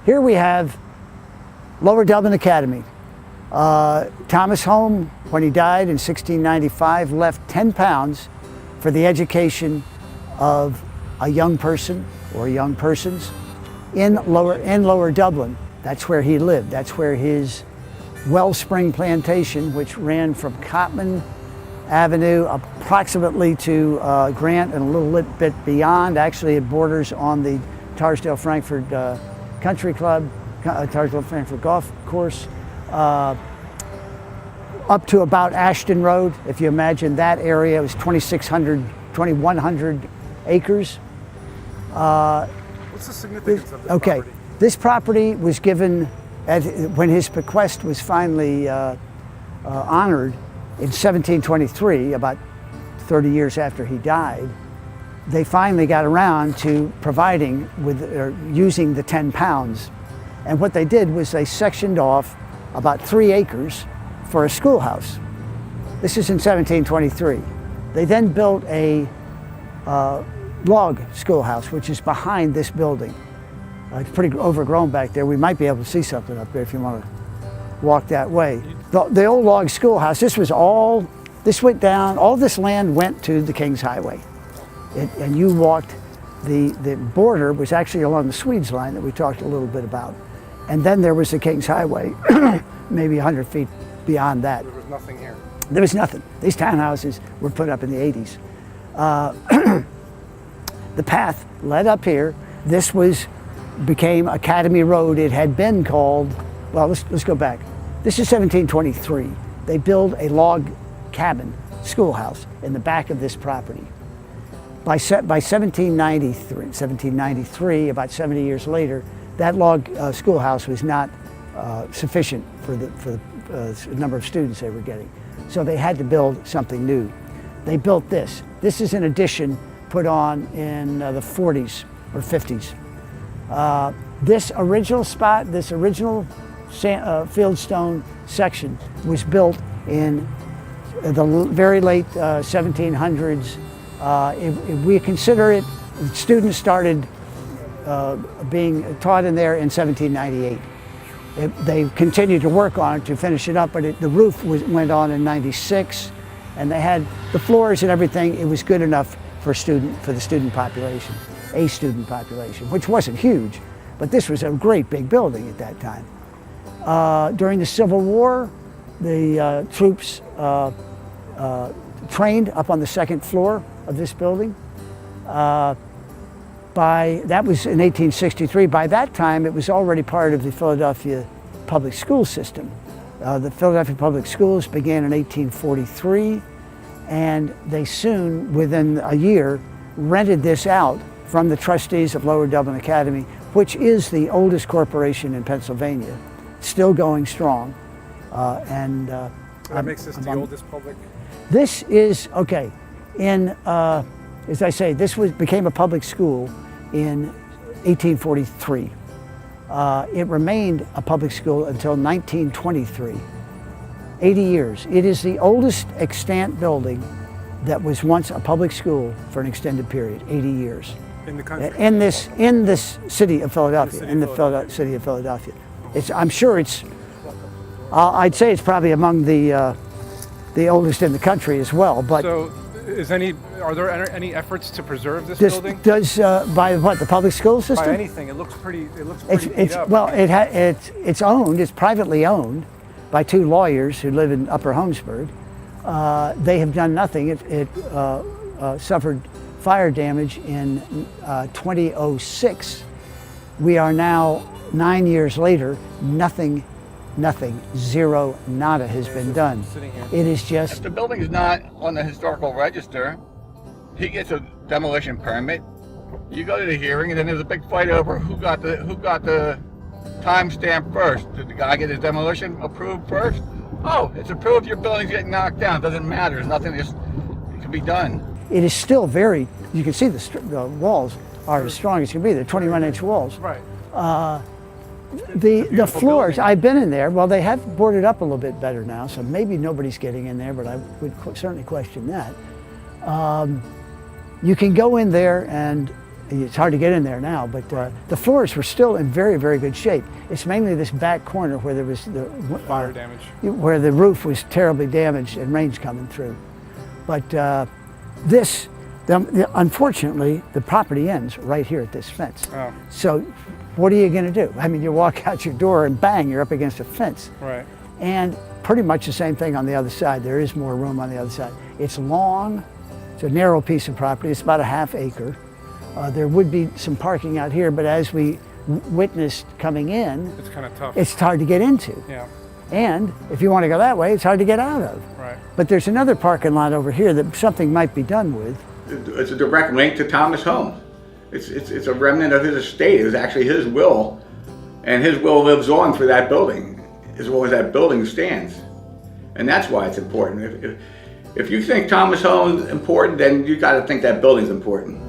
Here we have Lower Dublin Academy. Thomas Home, when he died in 1695, left 10 pounds for the education of a young person or young persons in Lower Dublin. That's where he lived. That's where his wellspring plantation, which ran from Cotman Avenue approximately to Grant and a little bit beyond. Actually, it borders on the Tarsdale-Frankfurt Country Club, Tarsdale-Frankfurt Golf Course, up to about Ashton Road. If you imagine that area, it was 2,100 acres. What's the significance of this property? This property was given, when his bequest was finally honored in 1723, about 30 years after he died. They finally got around to providing with, or using the 10 pounds. And what they did was they sectioned off about 3 acres for a schoolhouse. This is in 1723. They then built a log schoolhouse, which is behind this building. It's pretty overgrown back there. We might be able to see something up there if you want to walk that way. The old log schoolhouse, this went down, all this land went to the King's Highway. And you walked, the border was actually along the Swedes line that we talked a little bit about. And then there was the King's Highway, maybe 100 feet beyond that. There was nothing here. There was nothing. These townhouses were put up in the 80s. The path led up here. This became Academy Road. It had been called, well, let's go back. This is 1723. They built a log cabin schoolhouse in the back of this property. By 1793, about 70 years later, that log schoolhouse was not sufficient for the number of students they were getting. So they had to build something new. They built this. This is an addition put on in the 40s or 50s. This original spot, this original fieldstone section was built in the very late 1700s. We consider it, students started being taught in there in 1798. They continued to work on it to finish it up, but the roof went on in 96, and they had the floors and everything. It was good enough for the student population, a student population, which wasn't huge, but this was a great big building at that time. During the Civil War, the troops trained up on the second floor of this building. That was in 1863. By that time, it was already part of the Philadelphia public school system. The Philadelphia public schools began in 1843, and they soon, within a year, rented this out from the trustees of Lower Dublin Academy, which is the oldest corporation in Pennsylvania, still going strong. What makes this the oldest public? This is, okay, as I say, this became a public school in 1843. It remained a public school until 1923, 80 years. It is the oldest extant building that was once a public school for an extended period, 80 years. In the country? In this city of Philadelphia, city of Philadelphia. I'm sure it's, I'd say it's probably among the oldest in the country as well. But so, are there any efforts to preserve this building? By what, the public school system? By anything. It looks pretty beat up. Well, it's owned. It's privately owned by 2 lawyers who live in Upper Holmesburg. They have done nothing. It suffered fire damage in 2006. We are now 9 years later. Nothing, zero, nada has been done. It is just. If the building is not on the historical register, he gets a demolition permit. You go to the hearing, and then there's a big fight over who got the timestamp first. Did the guy get his demolition approved first? Oh, it's approved. Your building's getting knocked down. It doesn't matter. There's nothing. It can be done. It is still very. You can see the walls are as strong as can be. They're 21-inch walls. Right. The floors, building. I've been in there. Well, they have boarded up a little bit better now, so maybe nobody's getting in there, but I would certainly question that. You can go in there, and It's hard to get in there now, but the floors were still in very, very good shape. It's mainly this back corner where there was the Fire damage. where the roof was terribly damaged and rain's coming through. But unfortunately, the property ends right here at this fence. Oh. So what are you going to do? I mean, you walk out your door and bang, you're up against a fence. Right. And pretty much the same thing on the other side. There is more room on the other side. It's long, it's a narrow piece of property. It's about a ½ acre. There would be some parking out here, but as we witnessed coming in, It's kind of tough. it's hard to get into. Yeah. And if you want to go that way, it's hard to get out of. Right. But there's another parking lot over here that something might be done with. It's a direct link to Thomas Holmes. It's a remnant of his estate. It was actually his will, and his will lives on for that building as long as that building stands. And that's why it's important. If you think Thomas Holmes is important, then you got to think that building's important.